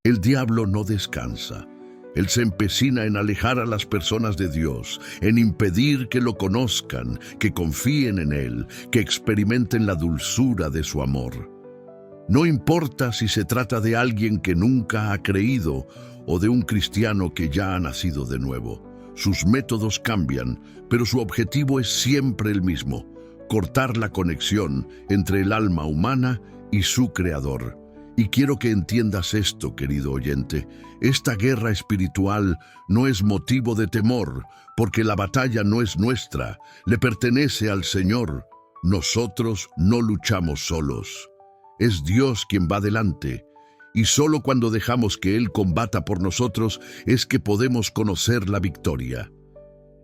El diablo no descansa. Él se empecina en alejar a las personas de Dios, en impedir que lo conozcan, que confíen en Él, que experimenten la dulzura de su amor. No importa si se trata de alguien que nunca ha creído o de un cristiano que ya ha nacido de nuevo. Sus métodos cambian, pero su objetivo es siempre el mismo: cortar la conexión entre el alma humana y su Creador. Y quiero que entiendas esto, querido oyente. Esta guerra espiritual no es motivo de temor, porque la batalla no es nuestra, le pertenece al Señor. Nosotros no luchamos solos. Es Dios quien va delante, y solo cuando dejamos que Él combata por nosotros es que podemos conocer la victoria.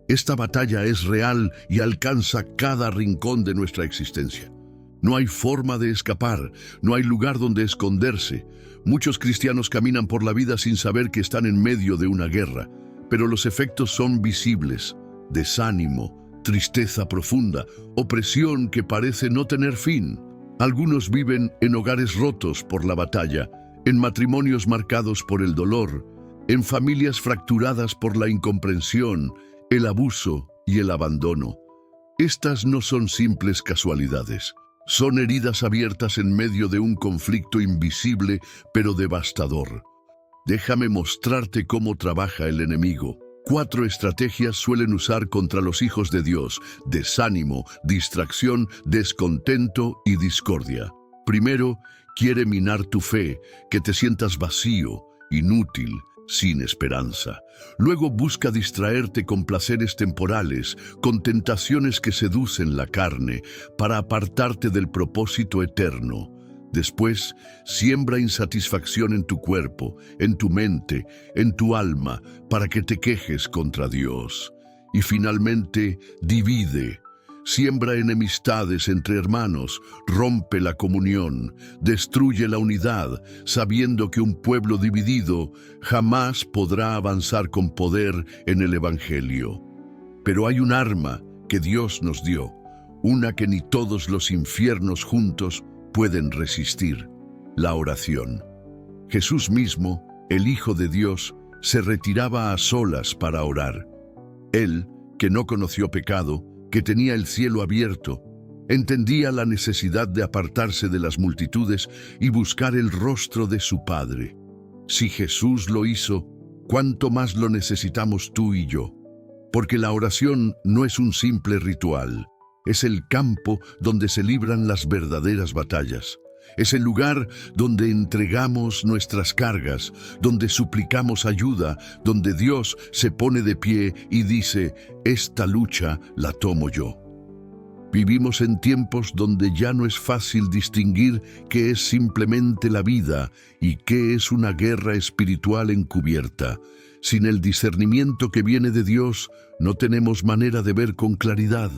Esta batalla es real y alcanza cada rincón de nuestra existencia. No hay forma de escapar, no hay lugar donde esconderse. Muchos cristianos caminan por la vida sin saber que están en medio de una guerra, pero los efectos son visibles: desánimo, tristeza profunda, opresión que parece no tener fin. Algunos viven en hogares rotos por la batalla, en matrimonios marcados por el dolor, en familias fracturadas por la incomprensión, el abuso y el abandono. Estas no son simples casualidades. Son heridas abiertas en medio de un conflicto invisible pero devastador. Déjame mostrarte cómo trabaja el enemigo. 4 estrategias suelen usar contra los hijos de Dios: desánimo, distracción, descontento y discordia. Primero, quiere minar tu fe, que te sientas vacío, inútil, sin esperanza. Luego busca distraerte con placeres temporales, con tentaciones que seducen la carne, para apartarte del propósito eterno. Después, siembra insatisfacción en tu cuerpo, en tu mente, en tu alma, para que te quejes contra Dios. Y finalmente, divide. Siembra enemistades entre hermanos, rompe la comunión, destruye la unidad, sabiendo que un pueblo dividido jamás podrá avanzar con poder en el Evangelio. Pero hay un arma que Dios nos dio, una que ni todos los infiernos juntos pueden resistir: la oración. Jesús mismo, el Hijo de Dios, se retiraba a solas para orar. Él, que no conoció pecado, que tenía el cielo abierto, entendía la necesidad de apartarse de las multitudes y buscar el rostro de su Padre. Si Jesús lo hizo, ¿cuánto más lo necesitamos tú y yo? Porque la oración no es un simple ritual, es el campo donde se libran las verdaderas batallas. Es el lugar donde entregamos nuestras cargas, donde suplicamos ayuda, donde Dios se pone de pie y dice: esta lucha la tomo yo. Vivimos en tiempos donde ya no es fácil distinguir qué es simplemente la vida y qué es una guerra espiritual encubierta. Sin el discernimiento que viene de Dios, no tenemos manera de ver con claridad.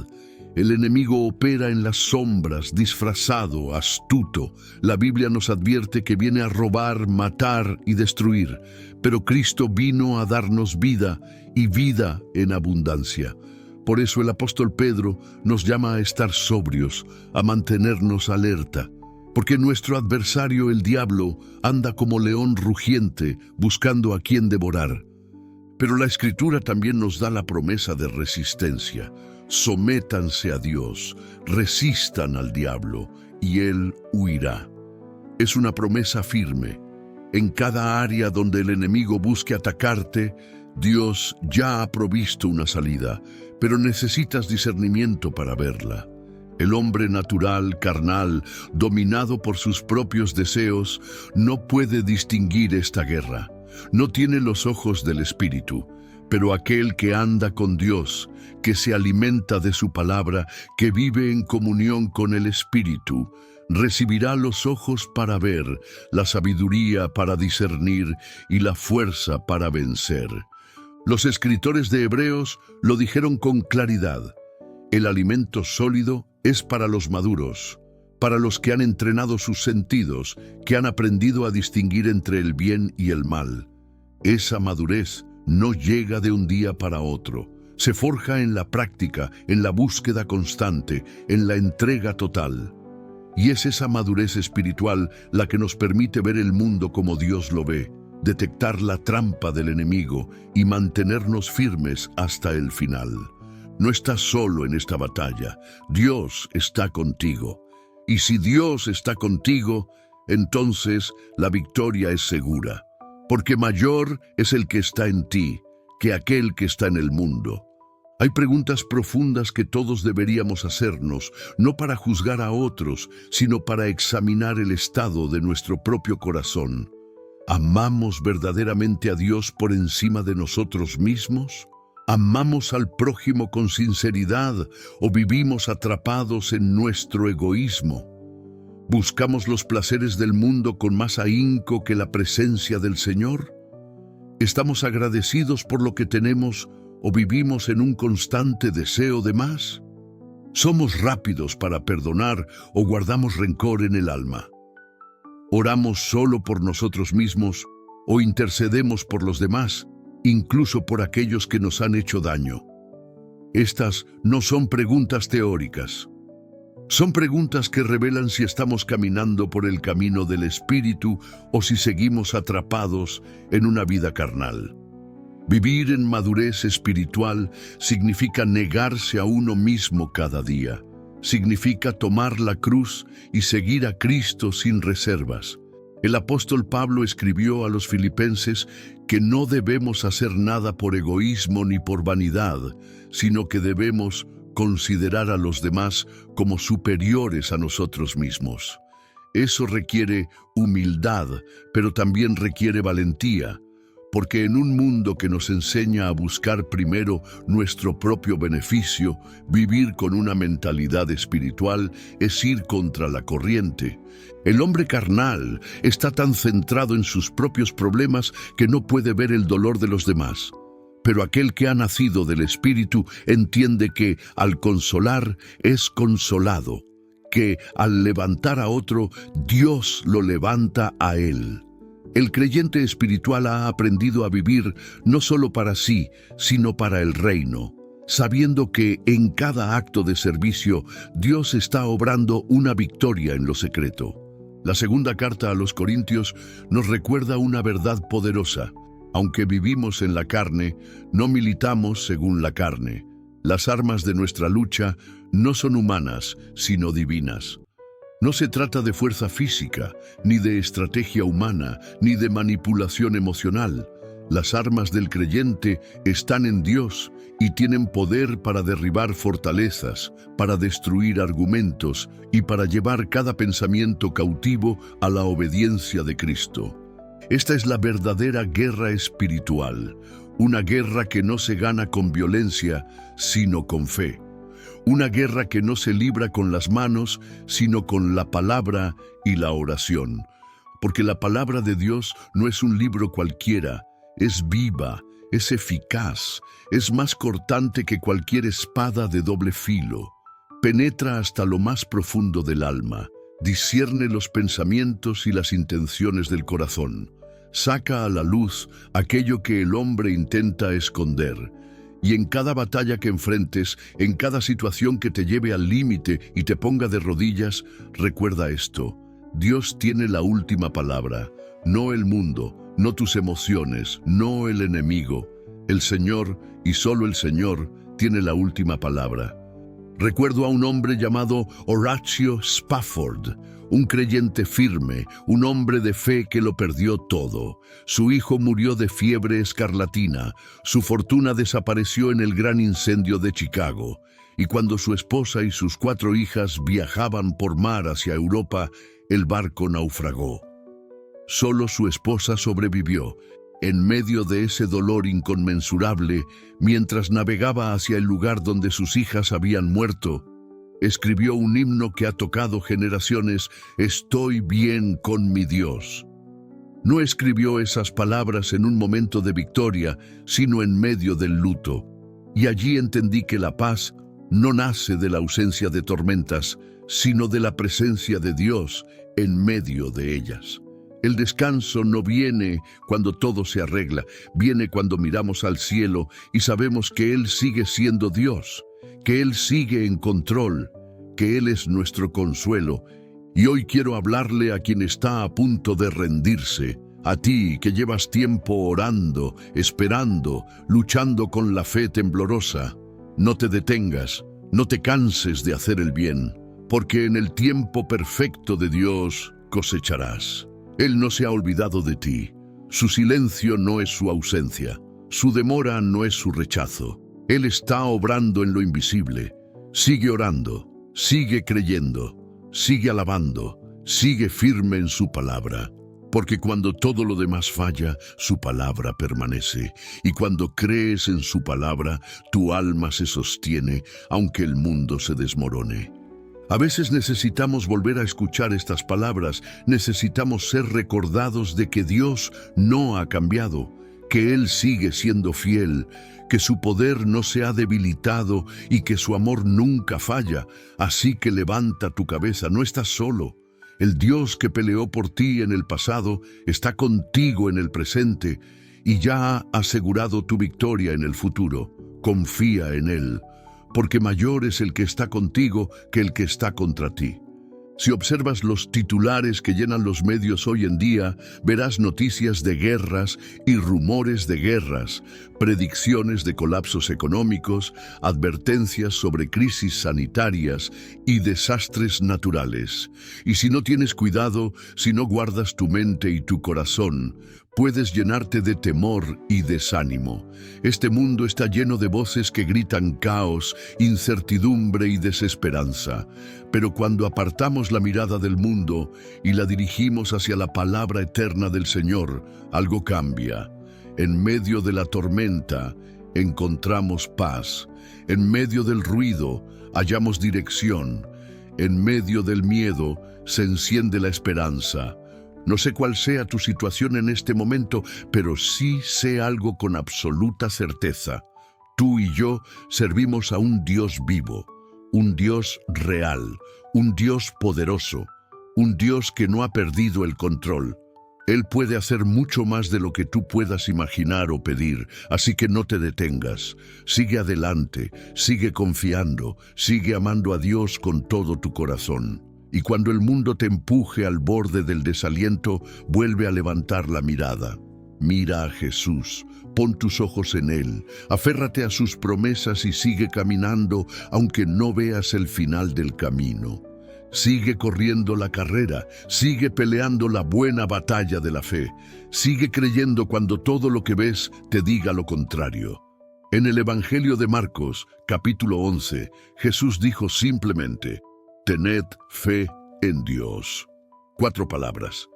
El enemigo opera en las sombras, disfrazado, astuto. La Biblia nos advierte que viene a robar, matar y destruir. Pero Cristo vino a darnos vida, y vida en abundancia. Por eso el apóstol Pedro nos llama a estar sobrios, a mantenernos alerta. Porque nuestro adversario, el diablo, anda como león rugiente, buscando a quien devorar. Pero la Escritura también nos da la promesa de resistencia. Sométanse a Dios, resistan al diablo, y él huirá. Es una promesa firme. En cada área donde el enemigo busque atacarte, Dios ya ha provisto una salida, pero necesitas discernimiento para verla. El hombre natural, carnal, dominado por sus propios deseos, no puede distinguir esta guerra. No tiene los ojos del Espíritu. Pero aquel que anda con Dios, que se alimenta de su palabra, que vive en comunión con el Espíritu, recibirá los ojos para ver, la sabiduría para discernir y la fuerza para vencer. Los escritores de Hebreos lo dijeron con claridad: el alimento sólido es para los maduros, para los que han entrenado sus sentidos, que han aprendido a distinguir entre el bien y el mal. Esa madurez no llega de un día para otro. Se forja en la práctica, en la búsqueda constante, en la entrega total. Y es esa madurez espiritual la que nos permite ver el mundo como Dios lo ve, detectar la trampa del enemigo y mantenernos firmes hasta el final. No estás solo en esta batalla, Dios está contigo. Y si Dios está contigo, entonces la victoria es segura, porque mayor es el que está en ti que aquel que está en el mundo. Hay preguntas profundas que todos deberíamos hacernos, no para juzgar a otros, sino para examinar el estado de nuestro propio corazón. ¿Amamos verdaderamente a Dios por encima de nosotros mismos? ¿Amamos al prójimo con sinceridad o vivimos atrapados en nuestro egoísmo? ¿Buscamos los placeres del mundo con más ahínco que la presencia del Señor? ¿Estamos agradecidos por lo que tenemos o vivimos en un constante deseo de más? ¿Somos rápidos para perdonar o guardamos rencor en el alma? ¿Oramos solo por nosotros mismos o intercedemos por los demás, incluso por aquellos que nos han hecho daño? Estas no son preguntas teóricas. Son preguntas que revelan si estamos caminando por el camino del Espíritu o si seguimos atrapados en una vida carnal. Vivir en madurez espiritual significa negarse a uno mismo cada día. Significa tomar la cruz y seguir a Cristo sin reservas. El apóstol Pablo escribió a los filipenses que no debemos hacer nada por egoísmo ni por vanidad, sino que debemos considerar a los demás como superiores a nosotros mismos. Eso requiere humildad, pero también requiere valentía, porque en un mundo que nos enseña a buscar primero nuestro propio beneficio, vivir con una mentalidad espiritual es ir contra la corriente. El hombre carnal está tan centrado en sus propios problemas que no puede ver el dolor de los demás. Pero aquel que ha nacido del Espíritu entiende que al consolar es consolado, que al levantar a otro, Dios lo levanta a él. El creyente espiritual ha aprendido a vivir no solo para sí, sino para el reino, sabiendo que en cada acto de servicio Dios está obrando una victoria en lo secreto. La segunda carta a los Corintios nos recuerda una verdad poderosa. Aunque vivimos en la carne, no militamos según la carne. Las armas de nuestra lucha no son humanas, sino divinas. No se trata de fuerza física, ni de estrategia humana, ni de manipulación emocional. Las armas del creyente están en Dios y tienen poder para derribar fortalezas, para destruir argumentos y para llevar cada pensamiento cautivo a la obediencia de Cristo. Esta es la verdadera guerra espiritual, una guerra que no se gana con violencia, sino con fe. Una guerra que no se libra con las manos, sino con la palabra y la oración. Porque la palabra de Dios no es un libro cualquiera, es viva, es eficaz, es más cortante que cualquier espada de doble filo. Penetra hasta lo más profundo del alma, discierne los pensamientos y las intenciones del corazón. Saca a la luz aquello que el hombre intenta esconder. Y en cada batalla que enfrentes, en cada situación que te lleve al límite y te ponga de rodillas, recuerda esto: Dios tiene la última palabra, no el mundo, no tus emociones, no el enemigo. El Señor, y solo el Señor, tiene la última palabra. Recuerdo a un hombre llamado Horatio Spafford, un creyente firme, un hombre de fe que lo perdió todo. Su hijo murió de fiebre escarlatina, su fortuna desapareció en el gran incendio de Chicago, y cuando su esposa y sus 4 hijas viajaban por mar hacia Europa, el barco naufragó. Solo su esposa sobrevivió. En medio de ese dolor inconmensurable, mientras navegaba hacia el lugar donde sus hijas habían muerto, escribió un himno que ha tocado generaciones: Estoy bien con mi Dios. No escribió esas palabras en un momento de victoria, sino en medio del luto. Y allí entendí que la paz no nace de la ausencia de tormentas, sino de la presencia de Dios en medio de ellas. El descanso no viene cuando todo se arregla, viene cuando miramos al cielo y sabemos que Él sigue siendo Dios, que Él sigue en control, que Él es nuestro consuelo. Y hoy quiero hablarle a quien está a punto de rendirse, A ti que llevas tiempo orando, esperando, luchando con la fe temblorosa, no te detengas, no te canses de hacer el bien, porque en el tiempo perfecto de Dios cosecharás. Él no se ha olvidado de ti. Su silencio no es su ausencia. Su demora no es su rechazo. Él está obrando en lo invisible. Sigue orando, sigue creyendo, sigue alabando, sigue firme en su palabra. Porque cuando todo lo demás falla, su palabra permanece. Y cuando crees en su palabra, tu alma se sostiene, aunque el mundo se desmorone. A veces necesitamos volver a escuchar estas palabras, necesitamos ser recordados de que Dios no ha cambiado, que Él sigue siendo fiel, que su poder no se ha debilitado y que su amor nunca falla. Así que levanta tu cabeza, no estás solo. El Dios que peleó por ti en el pasado está contigo en el presente y ya ha asegurado tu victoria en el futuro. Confía en Él, porque mayor es el que está contigo que el que está contra ti. Si observas los titulares que llenan los medios hoy en día, verás noticias de guerras y rumores de guerras, predicciones de colapsos económicos, advertencias sobre crisis sanitarias y desastres naturales. Y si no tienes cuidado, si no guardas tu mente y tu corazón, puedes llenarte de temor y desánimo. Este mundo está lleno de voces que gritan caos, incertidumbre y desesperanza. Pero cuando apartamos la mirada del mundo y la dirigimos hacia la palabra eterna del Señor, algo cambia. En medio de la tormenta encontramos paz. En medio del ruido hallamos dirección. En medio del miedo se enciende la esperanza. No sé cuál sea tu situación en este momento, pero sí sé algo con absoluta certeza. Tú y yo servimos a un Dios vivo, un Dios real, un Dios poderoso, un Dios que no ha perdido el control. Él puede hacer mucho más de lo que tú puedas imaginar o pedir, así que no te detengas. Sigue adelante, sigue confiando, sigue amando a Dios con todo tu corazón. Y cuando el mundo te empuje al borde del desaliento, vuelve a levantar la mirada. Mira a Jesús, pon tus ojos en Él, aférrate a sus promesas y sigue caminando aunque no veas el final del camino. Sigue corriendo la carrera, sigue peleando la buena batalla de la fe, sigue creyendo cuando todo lo que ves te diga lo contrario. En el Evangelio de Marcos, capítulo 11, Jesús dijo simplemente: tened fe en Dios. 4 palabras,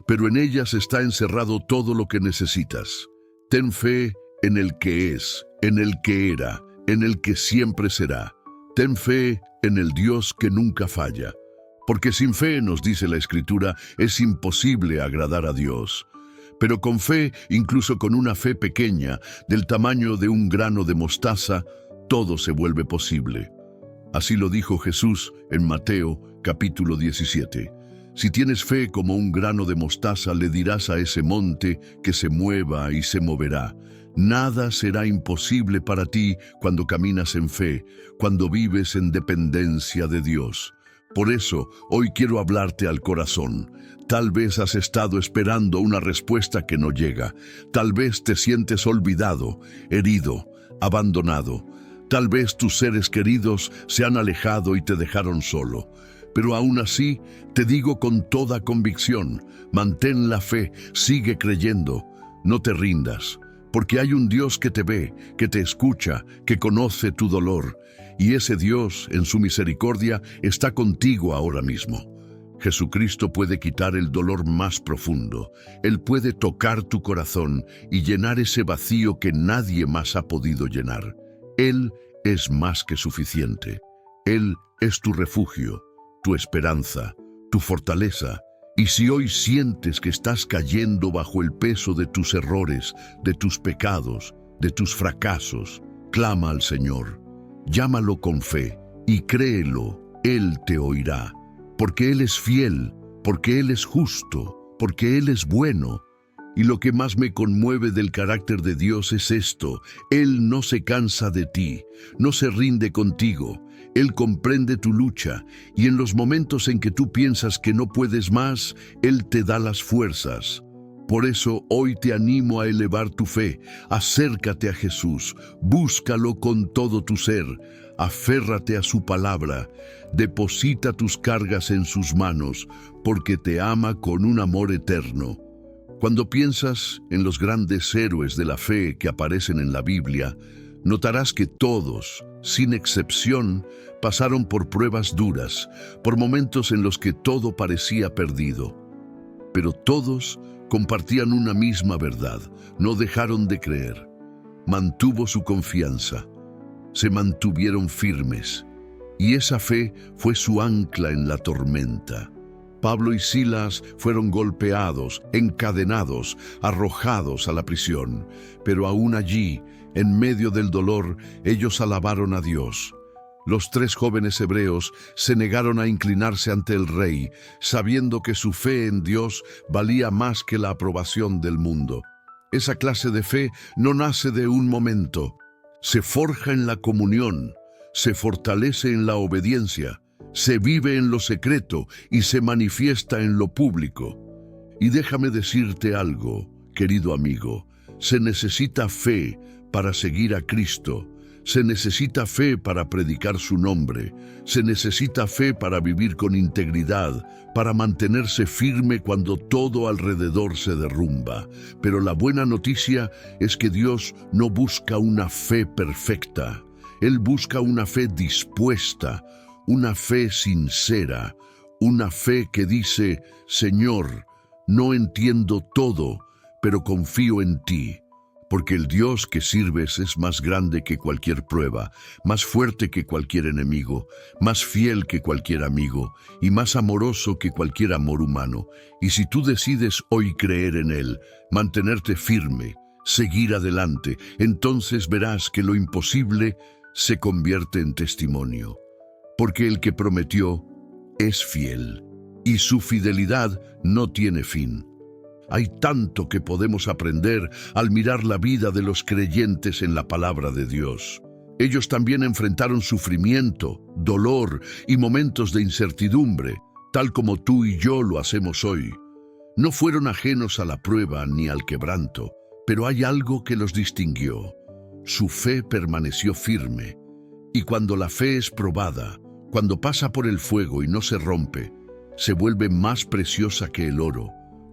pero en ellas está encerrado todo lo que necesitas. Ten fe en el que es, en el que era, en el que siempre será. Ten fe en el Dios que nunca falla. Porque sin fe, nos dice la Escritura, es imposible agradar a Dios. Pero con fe, incluso con una fe pequeña, del tamaño de un grano de mostaza, todo se vuelve posible. Así lo dijo Jesús en Mateo capítulo 17. Si tienes fe como un grano de mostaza, le dirás a ese monte que se mueva y se moverá. Nada será imposible para ti cuando caminas en fe, cuando vives en dependencia de Dios. Por eso, hoy quiero hablarte al corazón. Tal vez has estado esperando una respuesta que no llega. Tal vez te sientes olvidado, herido, abandonado. Tal vez tus seres queridos se han alejado y te dejaron solo. Pero aún así, te digo con toda convicción, mantén la fe, sigue creyendo, no te rindas, porque hay un Dios que te ve, que te escucha, que conoce tu dolor, y ese Dios, en su misericordia, está contigo ahora mismo. Jesucristo puede quitar el dolor más profundo. Él puede tocar tu corazón y llenar ese vacío que nadie más ha podido llenar. Él es más que suficiente. Él es tu refugio, tu esperanza, tu fortaleza. Y si hoy sientes que estás cayendo bajo el peso de tus errores, de tus pecados, de tus fracasos, clama al Señor. Llámalo con fe y créelo, Él te oirá. Porque Él es fiel, porque Él es justo, porque Él es bueno. Y lo que más me conmueve del carácter de Dios es esto: Él no se cansa de ti, no se rinde contigo. Él comprende tu lucha, y en los momentos en que tú piensas que no puedes más, Él te da las fuerzas. Por eso hoy te animo a elevar tu fe. Acércate a Jesús, búscalo con todo tu ser, aférrate a su palabra, deposita tus cargas en sus manos, porque te ama con un amor eterno. Cuando piensas en los grandes héroes de la fe que aparecen en la Biblia, notarás que todos, sin excepción, pasaron por pruebas duras, por momentos en los que todo parecía perdido. Pero todos compartían una misma verdad, no dejaron de creer. Mantuvo su confianza, se mantuvieron firmes, y esa fe fue su ancla en la tormenta. Pablo y Silas fueron golpeados, encadenados, arrojados a la prisión, pero aún allí, en medio del dolor, ellos alabaron a Dios. Los 3 jóvenes hebreos se negaron a inclinarse ante el rey, sabiendo que su fe en Dios valía más que la aprobación del mundo. Esa clase de fe no nace de un momento, se forja en la comunión, se fortalece en la obediencia, se vive en lo secreto y se manifiesta en lo público. Y déjame decirte algo, querido amigo, se necesita fe para seguir a Cristo. Se necesita fe para predicar su nombre, se necesita fe para vivir con integridad, para mantenerse firme cuando todo alrededor se derrumba. Pero la buena noticia es que Dios no busca una fe perfecta, Él busca una fe dispuesta, una fe sincera, una fe que dice: Señor, no entiendo todo, pero confío en ti. Porque el Dios que sirves es más grande que cualquier prueba, más fuerte que cualquier enemigo, más fiel que cualquier amigo y más amoroso que cualquier amor humano. Y si tú decides hoy creer en Él, mantenerte firme, seguir adelante, entonces verás que lo imposible se convierte en testimonio. Porque el que prometió es fiel y su fidelidad no tiene fin. Hay tanto que podemos aprender al mirar la vida de los creyentes en la palabra de Dios. Ellos también enfrentaron sufrimiento, dolor y momentos de incertidumbre, tal como tú y yo lo hacemos hoy. No fueron ajenos a la prueba ni al quebranto, pero hay algo que los distinguió. Su fe permaneció firme. Y cuando la fe es probada, cuando pasa por el fuego y no se rompe, se vuelve más preciosa que el oro,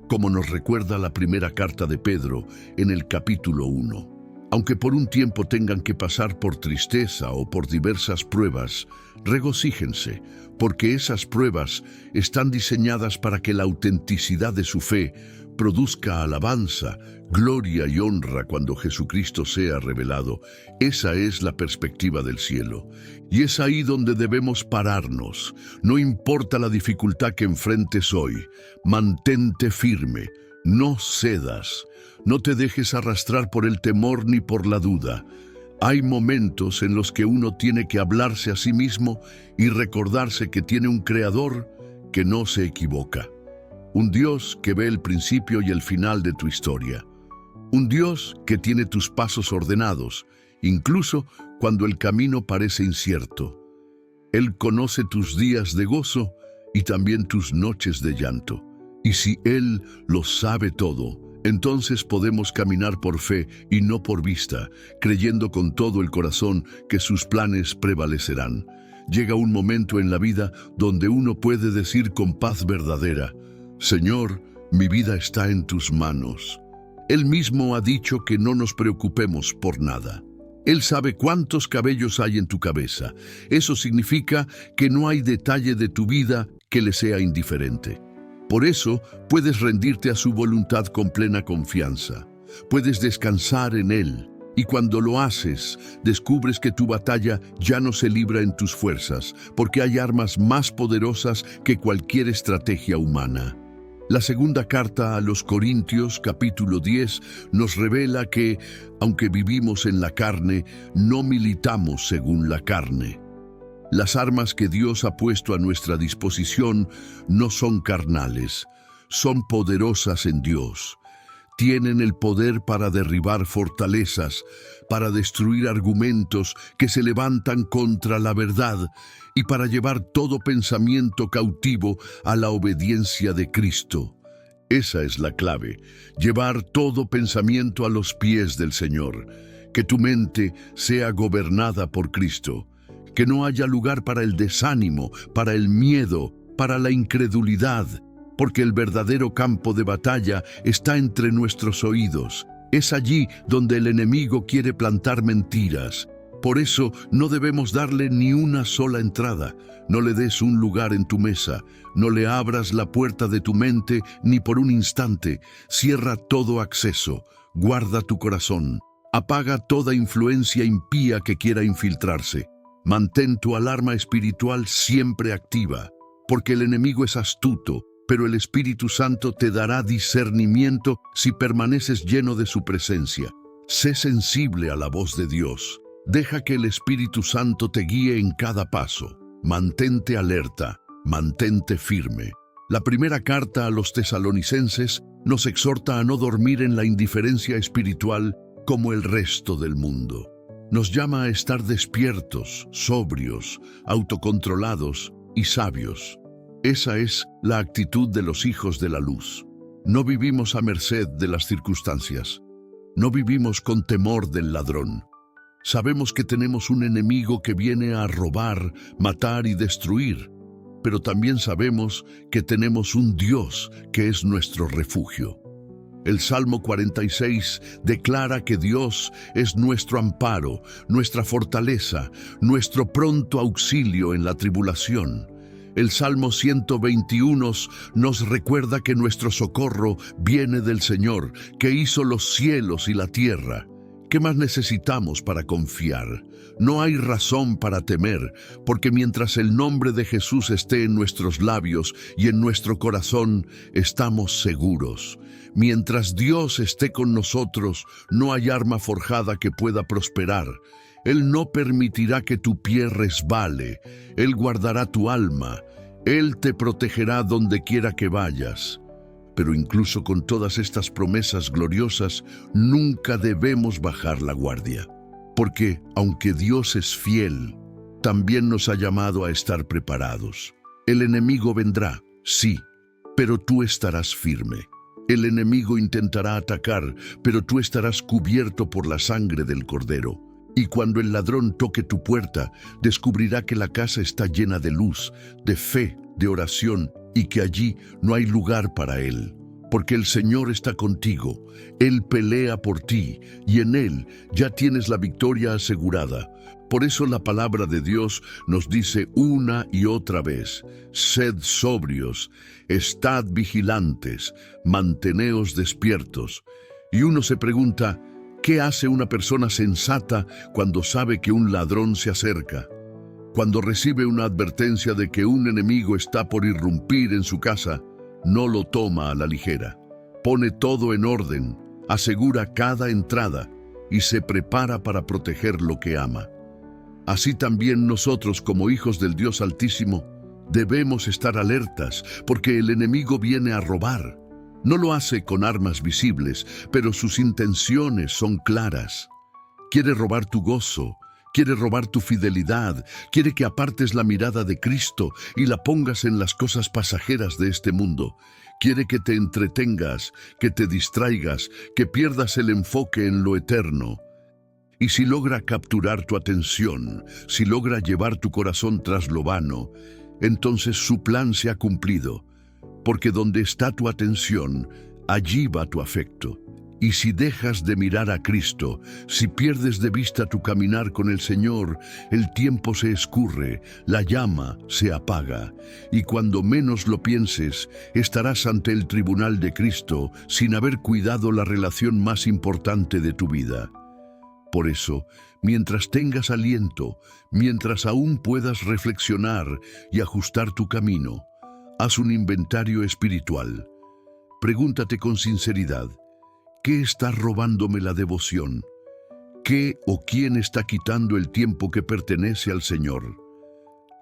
como nos recuerda la primera carta de Pedro en el capítulo 1. Aunque por un tiempo tengan que pasar por tristeza o por diversas pruebas, regocíjense, porque esas pruebas están diseñadas para que la autenticidad de su fe produzca alabanza, gloria y honra cuando Jesucristo sea revelado. Esa es la perspectiva del cielo. Y es ahí donde debemos pararnos. No importa la dificultad que enfrentes hoy, mantente firme, no cedas, no te dejes arrastrar por el temor ni por la duda. Hay momentos en los que uno tiene que hablarse a sí mismo y recordarse que tiene un Creador que no se equivoca. Un Dios que ve el principio y el final de tu historia. Un Dios que tiene tus pasos ordenados, incluso cuando el camino parece incierto. Él conoce tus días de gozo y también tus noches de llanto. Y si Él lo sabe todo, entonces podemos caminar por fe y no por vista, creyendo con todo el corazón que sus planes prevalecerán. Llega un momento en la vida donde uno puede decir con paz verdadera: Señor, mi vida está en tus manos. Él mismo ha dicho que no nos preocupemos por nada. Él sabe cuántos cabellos hay en tu cabeza. Eso significa que no hay detalle de tu vida que le sea indiferente. Por eso puedes rendirte a su voluntad con plena confianza. Puedes descansar en Él. Y cuando lo haces, descubres que tu batalla ya no se libra en tus fuerzas, porque hay armas más poderosas que cualquier estrategia humana. La segunda carta a los Corintios, capítulo 10, nos revela que, aunque vivimos en la carne, no militamos según la carne. Las armas que Dios ha puesto a nuestra disposición no son carnales, son poderosas en Dios. Tienen el poder para derribar fortalezas, para destruir argumentos que se levantan contra la verdad y para llevar todo pensamiento cautivo a la obediencia de Cristo. Esa es la clave, llevar todo pensamiento a los pies del Señor, que tu mente sea gobernada por Cristo, que no haya lugar para el desánimo, para el miedo, para la incredulidad, porque el verdadero campo de batalla está entre nuestros oídos. Es allí donde el enemigo quiere plantar mentiras. Por eso no debemos darle ni una sola entrada. No le des un lugar en tu mesa. No le abras la puerta de tu mente ni por un instante. Cierra todo acceso. Guarda tu corazón. Apaga toda influencia impía que quiera infiltrarse. Mantén tu alarma espiritual siempre activa, porque el enemigo es astuto, pero el Espíritu Santo te dará discernimiento si permaneces lleno de su presencia. Sé sensible a la voz de Dios. Deja que el Espíritu Santo te guíe en cada paso. Mantente alerta, mantente firme. La primera carta a los tesalonicenses nos exhorta a no dormir en la indiferencia espiritual como el resto del mundo. Nos llama a estar despiertos, sobrios, autocontrolados y sabios. Esa es la actitud de los hijos de la luz. No vivimos a merced de las circunstancias. No vivimos con temor del ladrón. Sabemos que tenemos un enemigo que viene a robar, matar y destruir, pero también sabemos que tenemos un Dios que es nuestro refugio. El Salmo 46 declara que Dios es nuestro amparo, nuestra fortaleza, nuestro pronto auxilio en la tribulación. El Salmo 121 nos recuerda que nuestro socorro viene del Señor, que hizo los cielos y la tierra. ¿Qué más necesitamos para confiar? No hay razón para temer, porque mientras el nombre de Jesús esté en nuestros labios y en nuestro corazón, estamos seguros. Mientras Dios esté con nosotros, no hay arma forjada que pueda prosperar. Él no permitirá que tu pie resbale. Él guardará tu alma. Él te protegerá donde quiera que vayas. Pero incluso con todas estas promesas gloriosas, nunca debemos bajar la guardia. Porque, aunque Dios es fiel, también nos ha llamado a estar preparados. El enemigo vendrá, sí, pero tú estarás firme. El enemigo intentará atacar, pero tú estarás cubierto por la sangre del Cordero. Y cuando el ladrón toque tu puerta, descubrirá que la casa está llena de luz, de fe, de oración, y que allí no hay lugar para él. Porque el Señor está contigo, Él pelea por ti, y en Él ya tienes la victoria asegurada. Por eso la palabra de Dios nos dice una y otra vez: sed sobrios, estad vigilantes, manteneos despiertos. Y uno se pregunta, ¿qué hace una persona sensata cuando sabe que un ladrón se acerca? Cuando recibe una advertencia de que un enemigo está por irrumpir en su casa, no lo toma a la ligera. Pone todo en orden, asegura cada entrada y se prepara para proteger lo que ama. Así también nosotros, como hijos del Dios Altísimo, debemos estar alertas, porque el enemigo viene a robar. No lo hace con armas visibles, pero sus intenciones son claras. Quiere robar tu gozo, quiere robar tu fidelidad, quiere que apartes la mirada de Cristo y la pongas en las cosas pasajeras de este mundo. Quiere que te entretengas, que te distraigas, que pierdas el enfoque en lo eterno. Y si logra capturar tu atención, si logra llevar tu corazón tras lo vano, entonces su plan se ha cumplido. Porque donde está tu atención, allí va tu afecto. Y si dejas de mirar a Cristo, si pierdes de vista tu caminar con el Señor, el tiempo se escurre, la llama se apaga, y cuando menos lo pienses, estarás ante el tribunal de Cristo sin haber cuidado la relación más importante de tu vida. Por eso, mientras tengas aliento, mientras aún puedas reflexionar y ajustar tu camino, haz un inventario espiritual. Pregúntate con sinceridad: ¿qué está robándome la devoción? ¿Qué o quién está quitando el tiempo que pertenece al Señor?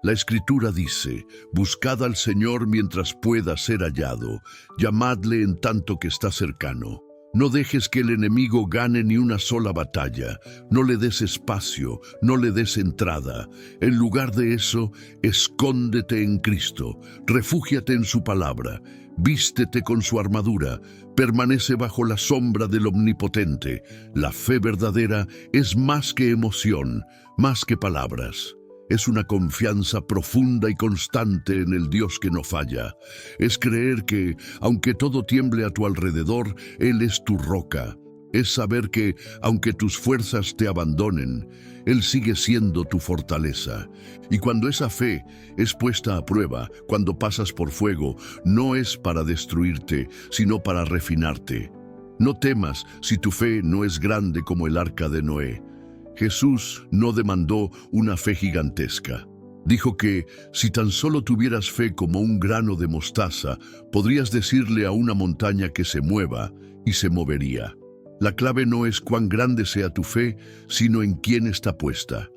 La Escritura dice: buscad al Señor mientras pueda ser hallado, llamadle en tanto que está cercano. No dejes que el enemigo gane ni una sola batalla, no le des espacio, no le des entrada. En lugar de eso, escóndete en Cristo, refúgiate en su palabra, vístete con su armadura, permanece bajo la sombra del Omnipotente. La fe verdadera es más que emoción, más que palabras. Es una confianza profunda y constante en el Dios que no falla. Es creer que, aunque todo tiemble a tu alrededor, Él es tu roca. Es saber que, aunque tus fuerzas te abandonen, Él sigue siendo tu fortaleza. Y cuando esa fe es puesta a prueba, cuando pasas por fuego, no es para destruirte, sino para refinarte. No temas si tu fe no es grande como el arca de Noé. Jesús no demandó una fe gigantesca. Dijo que, si tan solo tuvieras fe como un grano de mostaza, podrías decirle a una montaña que se mueva, y se movería. La clave no es cuán grande sea tu fe, sino en quién está puesta.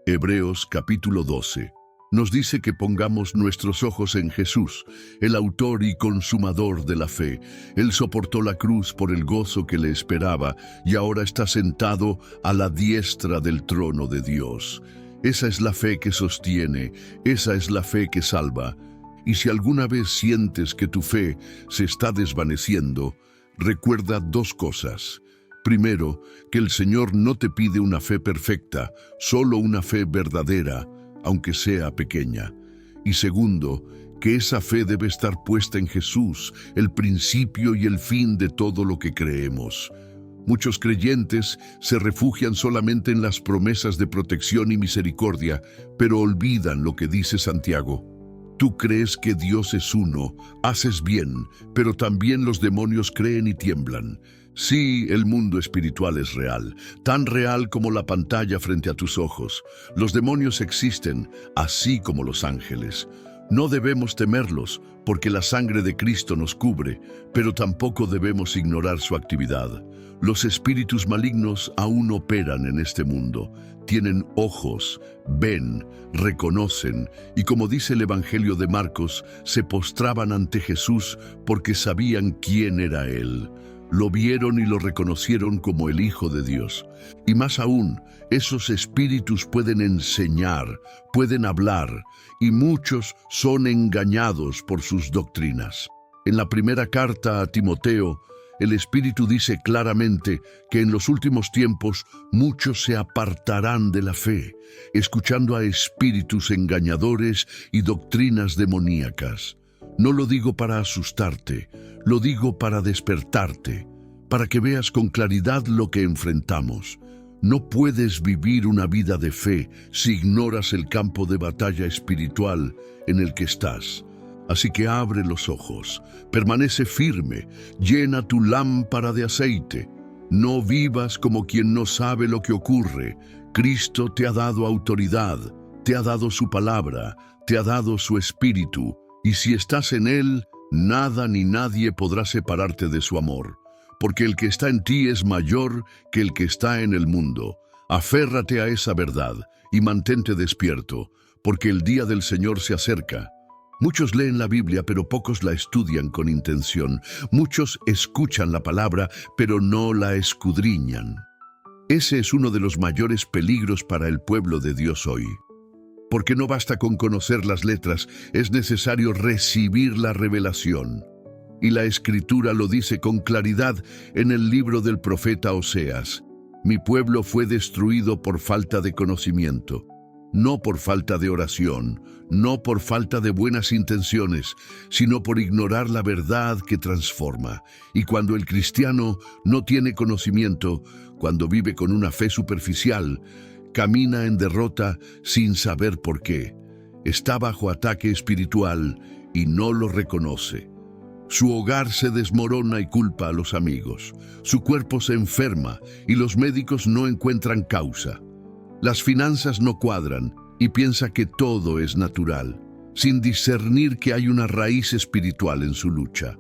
Hebreos capítulo 12 nos dice que pongamos nuestros ojos en Jesús, el autor y consumador de la fe. Él soportó la cruz por el gozo que le esperaba y ahora está sentado a la diestra del trono de Dios. Esa es la fe que sostiene, esa es la fe que salva. Y si alguna vez sientes que tu fe se está desvaneciendo, recuerda dos cosas. Primero, que el Señor no te pide una fe perfecta, solo una fe verdadera, aunque sea pequeña. Y segundo, que esa fe debe estar puesta en Jesús, el principio y el fin de todo lo que creemos. Muchos creyentes se refugian solamente en las promesas de protección y misericordia, pero olvidan lo que dice Santiago. Tú crees que Dios es uno, haces bien, pero también los demonios creen y tiemblan. Sí, el mundo espiritual es real, tan real como la pantalla frente a tus ojos. Los demonios existen, así como los ángeles. No debemos temerlos, porque la sangre de Cristo nos cubre, pero tampoco debemos ignorar su actividad. Los espíritus malignos aún operan en este mundo. Tienen ojos, ven, reconocen, y como dice el Evangelio de Marcos, se postraban ante Jesús porque sabían quién era Él. Lo vieron y lo reconocieron como el Hijo de Dios. Y más aún, esos espíritus pueden enseñar, pueden hablar, y muchos son engañados por sus doctrinas. En la primera carta a Timoteo, el Espíritu dice claramente que en los últimos tiempos muchos se apartarán de la fe, escuchando a espíritus engañadores y doctrinas demoníacas. No lo digo para asustarte, lo digo para despertarte, para que veas con claridad lo que enfrentamos. No puedes vivir una vida de fe si ignoras el campo de batalla espiritual en el que estás. Así que abre los ojos, permanece firme, llena tu lámpara de aceite. No vivas como quien no sabe lo que ocurre. Cristo te ha dado autoridad, te ha dado su palabra, te ha dado su espíritu. Y si estás en Él, nada ni nadie podrá separarte de su amor, porque el que está en ti es mayor que el que está en el mundo. Aférrate a esa verdad y mantente despierto, porque el día del Señor se acerca. Muchos leen la Biblia, pero pocos la estudian con intención. Muchos escuchan la palabra, pero no la escudriñan. Ese es uno de los mayores peligros para el pueblo de Dios hoy. Porque no basta con conocer las letras, es necesario recibir la revelación. Y la Escritura lo dice con claridad en el libro del profeta Oseas. Mi pueblo fue destruido por falta de conocimiento, no por falta de oración, no por falta de buenas intenciones, sino por ignorar la verdad que transforma. Y cuando el cristiano no tiene conocimiento, cuando vive con una fe superficial, camina en derrota sin saber por qué. Está bajo ataque espiritual y no lo reconoce. Su hogar se desmorona y culpa a los amigos. Su cuerpo se enferma y los médicos no encuentran causa. Las finanzas no cuadran y piensa que todo es natural, sin discernir que hay una raíz espiritual en su lucha.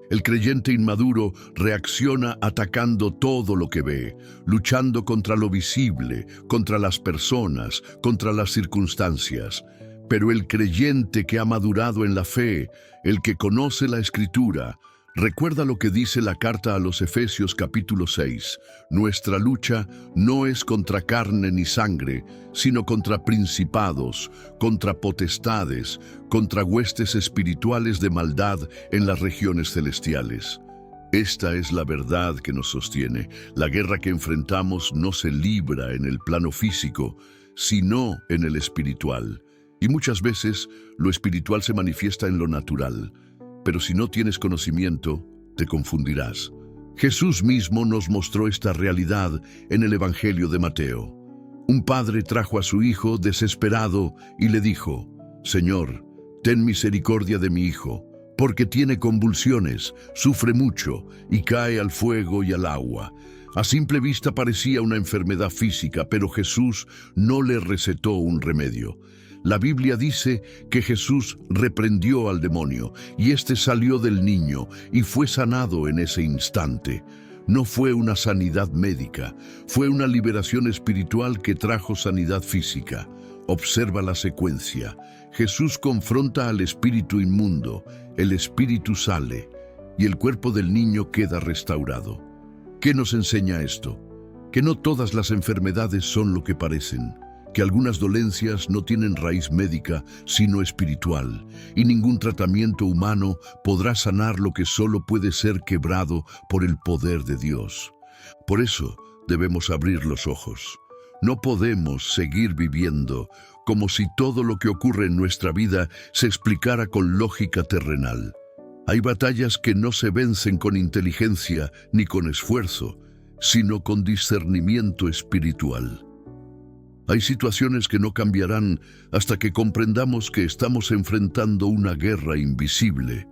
El creyente inmaduro reacciona atacando todo lo que ve, luchando contra lo visible, contra las personas, contra las circunstancias. Pero el creyente que ha madurado en la fe, el que conoce la Escritura, Recuerda lo que dice la carta a los Efesios capítulo 6. Nuestra lucha no es contra carne ni sangre, sino contra principados, contra potestades, contra huestes espirituales de maldad en las regiones celestiales. Esta es la verdad que nos sostiene. La guerra que enfrentamos no se libra en el plano físico, sino en el espiritual. Y muchas veces lo espiritual se manifiesta en lo natural. Pero si no tienes conocimiento, te confundirás. Jesús mismo nos mostró esta realidad en el Evangelio de Mateo. Un padre trajo a su hijo desesperado y le dijo: «Señor, ten misericordia de mi hijo, porque tiene convulsiones, sufre mucho y cae al fuego y al agua». A simple vista parecía una enfermedad física, pero Jesús no le recetó un remedio. La Biblia dice que Jesús reprendió al demonio y éste salió del niño y fue sanado en ese instante. No fue una sanidad médica, fue una liberación espiritual que trajo sanidad física. Observa la secuencia. Jesús confronta al espíritu inmundo, el espíritu sale y el cuerpo del niño queda restaurado. ¿Qué nos enseña esto? Que no todas las enfermedades son lo que parecen, que algunas dolencias no tienen raíz médica, sino espiritual, y ningún tratamiento humano podrá sanar lo que solo puede ser quebrado por el poder de Dios. Por eso debemos abrir los ojos. No podemos seguir viviendo como si todo lo que ocurre en nuestra vida se explicara con lógica terrenal. Hay batallas que no se vencen con inteligencia ni con esfuerzo, sino con discernimiento espiritual. Hay situaciones que no cambiarán hasta que comprendamos que estamos enfrentando una guerra invisible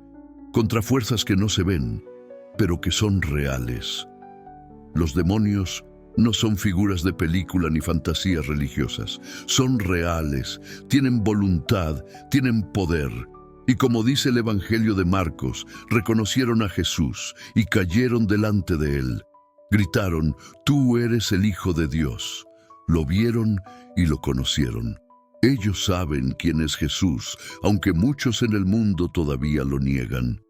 contra fuerzas que no se ven, pero que son reales. Los demonios no son figuras de película ni fantasías religiosas. Son reales, tienen voluntad, tienen poder. Y como dice el Evangelio de Marcos, reconocieron a Jesús y cayeron delante de él. Gritaron: «Tú eres el Hijo de Dios». Lo vieron y lo conocieron. Ellos saben quién es Jesús, aunque muchos en el mundo todavía lo niegan.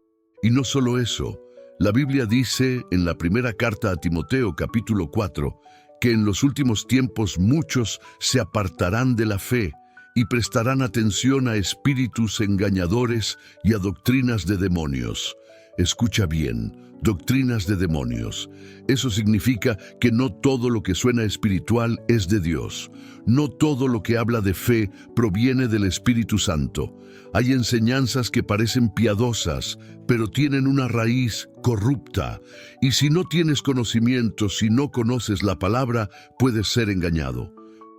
Y no solo eso, la Biblia dice en la primera carta a Timoteo capítulo 4, que en los últimos tiempos muchos se apartarán de la fe y prestarán atención a espíritus engañadores y a doctrinas de demonios. Escucha bien, doctrinas de demonios. Eso significa que no todo lo que suena espiritual es de Dios. No todo lo que habla de fe proviene del Espíritu Santo. Hay enseñanzas que parecen piadosas, pero tienen una raíz corrupta. Y si no tienes conocimiento, si no conoces la palabra, puedes ser engañado.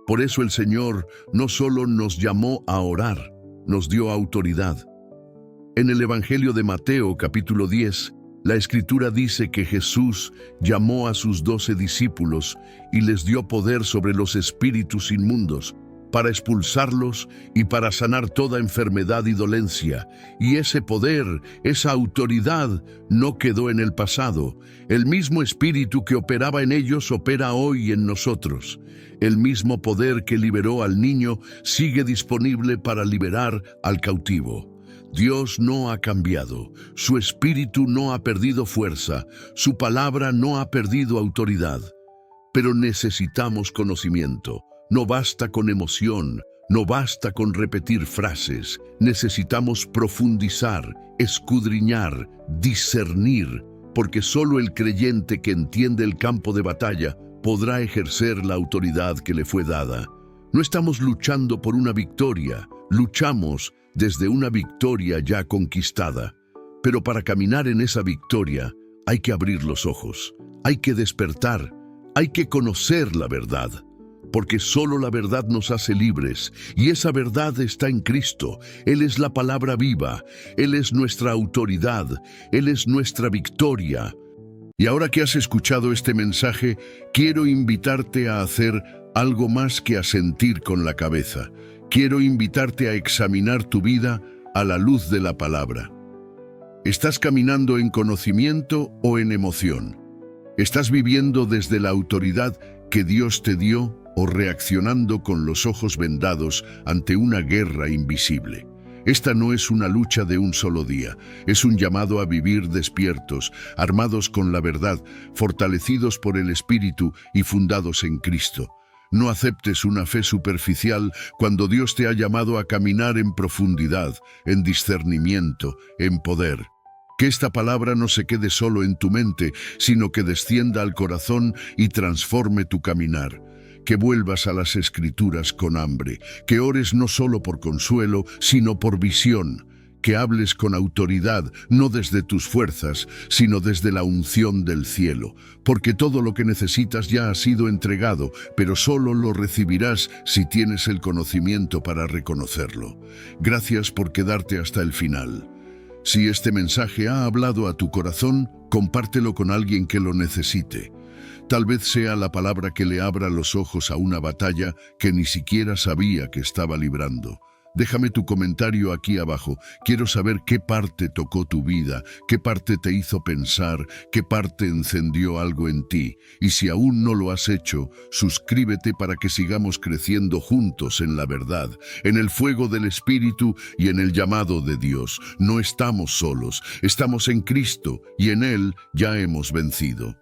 Por eso el Señor no solo nos llamó a orar, nos dio autoridad. En el Evangelio de Mateo, capítulo 10, la Escritura dice que Jesús llamó a sus 12 discípulos y les dio poder sobre los espíritus inmundos, para expulsarlos y para sanar toda enfermedad y dolencia. Y ese poder, esa autoridad, no quedó en el pasado. El mismo espíritu que operaba en ellos opera hoy en nosotros. El mismo poder que liberó al niño sigue disponible para liberar al cautivo. Dios no ha cambiado, su espíritu no ha perdido fuerza, su palabra no ha perdido autoridad. Pero necesitamos conocimiento. No basta con emoción, no basta con repetir frases. Necesitamos profundizar, escudriñar, discernir, porque solo el creyente que entiende el campo de batalla podrá ejercer la autoridad que le fue dada. No estamos luchando por una victoria, luchamos desde una victoria ya conquistada. Pero para caminar en esa victoria hay que abrir los ojos, hay que despertar, hay que conocer la verdad. Porque solo la verdad nos hace libres, y esa verdad está en Cristo. Él es la palabra viva, Él es nuestra autoridad, Él es nuestra victoria. Y ahora que has escuchado este mensaje, quiero invitarte a hacer algo más que asentir con la cabeza. Quiero invitarte a examinar tu vida a la luz de la palabra. ¿Estás caminando en conocimiento o en emoción? ¿Estás viviendo desde la autoridad que Dios te dio o reaccionando con los ojos vendados ante una guerra invisible? Esta no es una lucha de un solo día, es un llamado a vivir despiertos, armados con la verdad, fortalecidos por el Espíritu y fundados en Cristo. No aceptes una fe superficial cuando Dios te ha llamado a caminar en profundidad, en discernimiento, en poder. Que esta palabra no se quede solo en tu mente, sino que descienda al corazón y transforme tu caminar. Que vuelvas a las Escrituras con hambre, que ores no solo por consuelo, sino por visión, que hables con autoridad, no desde tus fuerzas, sino desde la unción del cielo, porque todo lo que necesitas ya ha sido entregado, pero solo lo recibirás si tienes el conocimiento para reconocerlo. Gracias por quedarte hasta el final. Si este mensaje ha hablado a tu corazón, compártelo con alguien que lo necesite. Tal vez sea la palabra que le abra los ojos a una batalla que ni siquiera sabía que estaba librando. Déjame tu comentario aquí abajo. Quiero saber qué parte tocó tu vida, qué parte te hizo pensar, qué parte encendió algo en ti. Y si aún no lo has hecho, suscríbete para que sigamos creciendo juntos en la verdad, en el fuego del Espíritu y en el llamado de Dios. No estamos solos, estamos en Cristo y en Él ya hemos vencido.